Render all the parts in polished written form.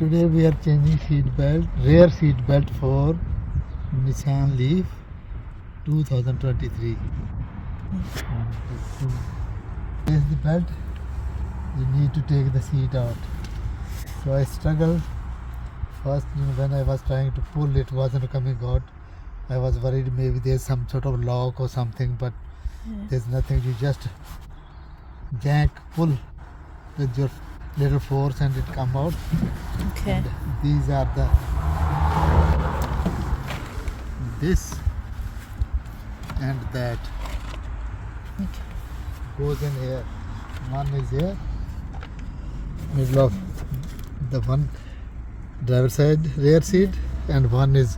Today we are changing seat belt, rear seat belt for Nissan Leaf 2023. Place the belt, you need to take the seat out. So I struggled. First, when I was trying to pull, it wasn't coming out. I was worried maybe there's some sort of lock or something, but there's nothing. You just pull with your little force and it come out. Okay. And these are this and that Okay. goes in here. One is here, middle of the one driver side rear seat, and one is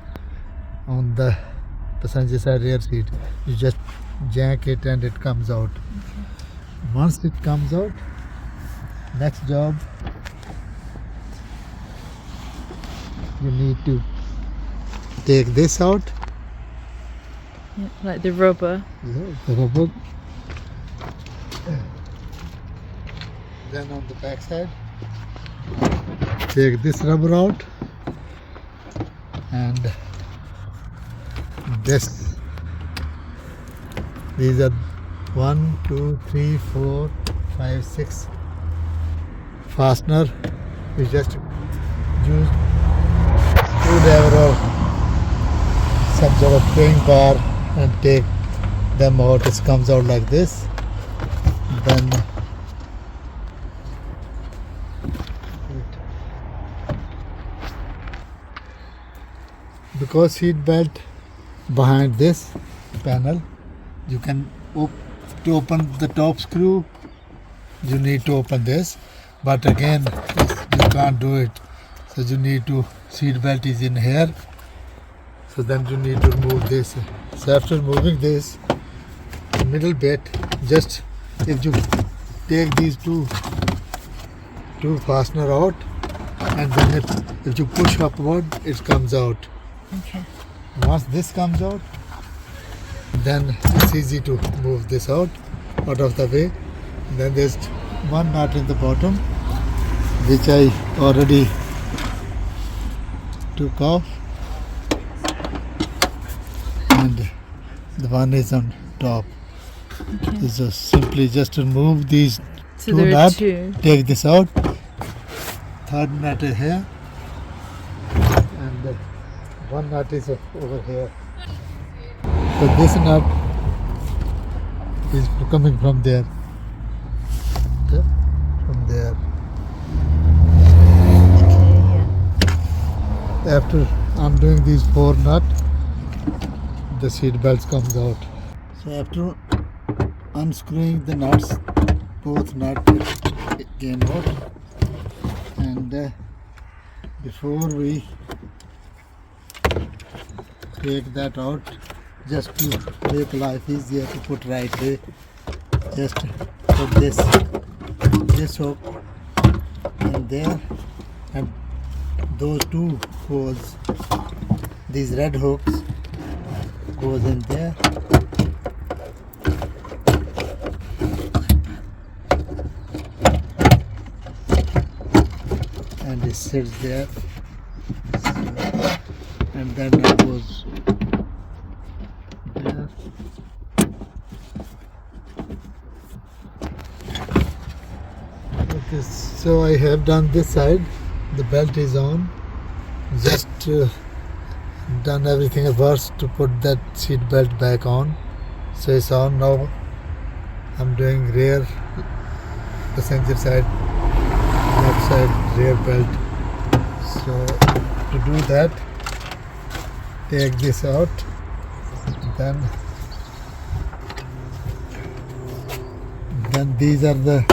on the passenger side rear seat. You just jack it and it comes out. Once it comes out, next job, you need to take this out. Yeah, like the rubber. The rubber. Then on the back side, take this rubber out and this. These are 1, 2, 3, 4, 5, 6 fastener. You just use screwdriver or some sort of prying bar and take them out. It comes out like this. Then because seat belt behind this panel, you can to open the top screw, you need to open this, but again you can't do it, so you need to, seat belt is in here, so then you need to remove this. So after removing this middle bit, just if you take these two fastener out, and then if you push upward, it comes out. Okay. Once this comes out, then it's easy to move this out of the way. Then there's one nut in the bottom which I already took off, and the one is on top. Okay. So simply just remove these So two there are nuts, two. take this out. Third nut is here, and one nut is over here. So this nut is coming from there. Okay? From there. Okay, yeah. After undoing these 4 nuts, the seat belts comes out. So after unscrewing the nuts, both nuts came out, and before we take that out, just to make life easier to put right way, just put this hook in there, and those two holes, these red hooks goes in there, and it sits there. So, and then that goes there. Okay, so I have done this side. The belt is on. Just done everything reverse to put that seat belt back on. So it's on now. I'm doing rear passenger side, left side rear belt. So to do that, take this out, then these are the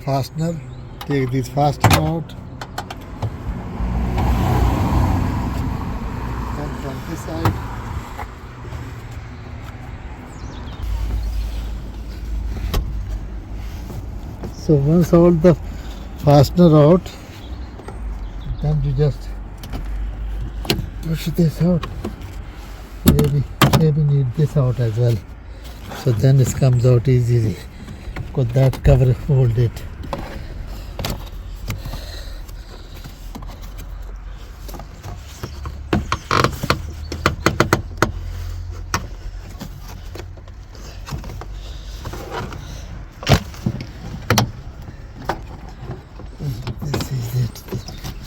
fastener. Take these fastener out, and from this side so once all the fastener out, then you just push this out. Maybe need this out as well, so then this comes out easily, because that cover hold it.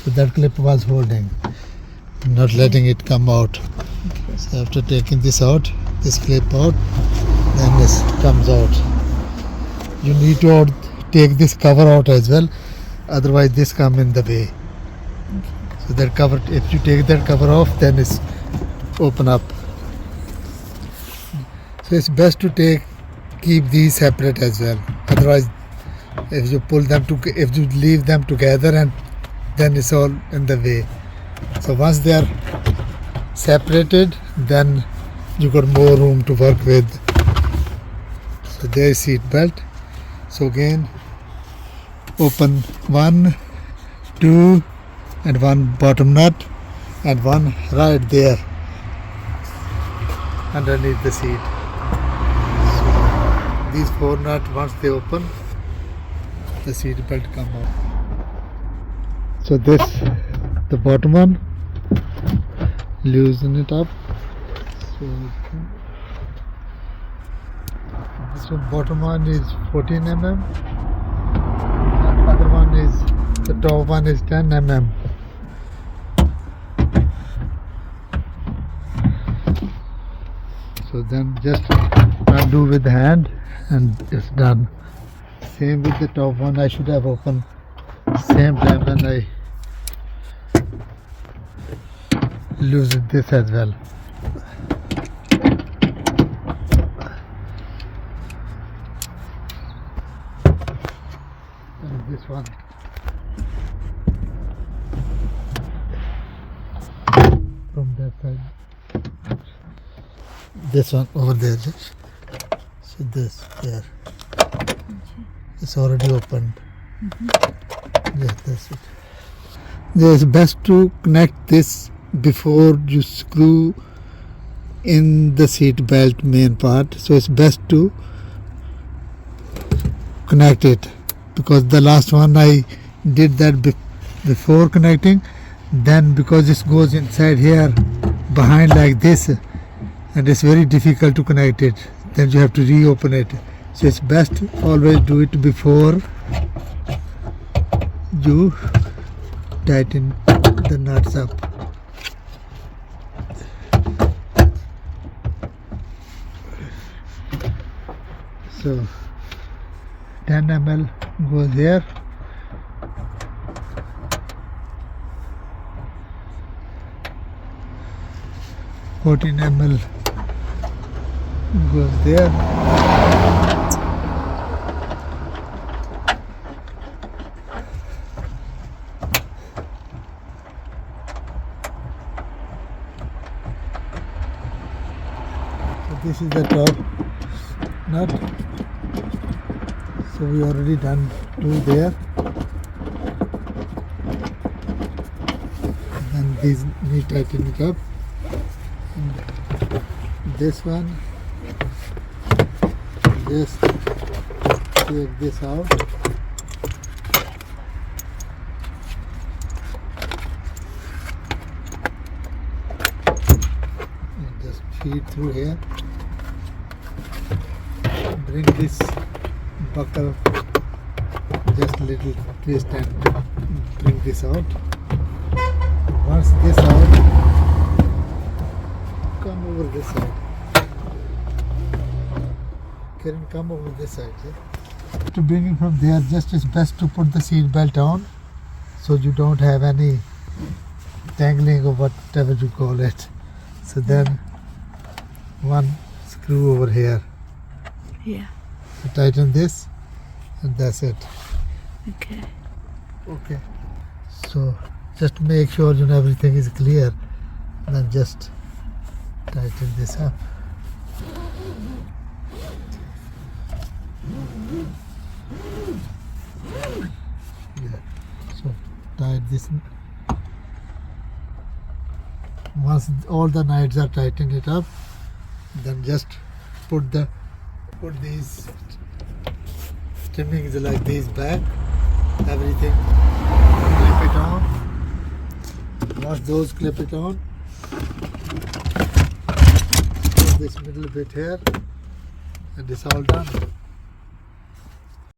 So that clip was holding, not letting it come out. So after taking this out, this clip out, then this comes out. You need to take this cover out as well, otherwise this come in the way. So that cover, if you take that cover off, then it's open up. So it's best to keep these separate as well. Otherwise, if you if you leave them together, and then it's all in the way. So once they are separated, then you got more room to work with. So there is seat belt. So again, open 1, 2, and one bottom nut, and one right there underneath the seat. So these 4 nuts, once they open, the seat belt come out. So this, the bottom one, loosen it up. So this one, bottom one is 14 mm, and other one is, the top one is 10 mm. So then just undo with the hand and it's done. Same with the top one, I should have opened same time when I loosened this as well. And this one. From that side. This one over there. So this there. It's already opened. Yeah, that's it. It's best to connect this before you screw in the seat belt main part. So it's best to connect it, because the last one I did that before connecting. Then because it goes inside here behind like this, and it's very difficult to connect it, then you have to reopen it. So it's best to always do it before you tighten the nuts up. So 10 ml goes here. $14 ml goes there. So this is the top nut. So we already done 2 there. And these need tightening up. This one, just take this out, and just feed through here. Bring this buckle just a little twist and bring this out. Once this out, come over this side. Karen, come over this side. Yeah? To bring it from there, just it's best to put the seat belt on, so you don't have any tangling or whatever you call it. So then one screw over here. Yeah. So tighten this, and that's it. Okay. Okay. So just make sure you know everything is clear. Then just tighten this up. Yeah. So tight this. Once all the nuts are tightened it up, then just put these trimmings like these back. Everything clip it on. Once those clip it on, this middle bit here, and it's all done.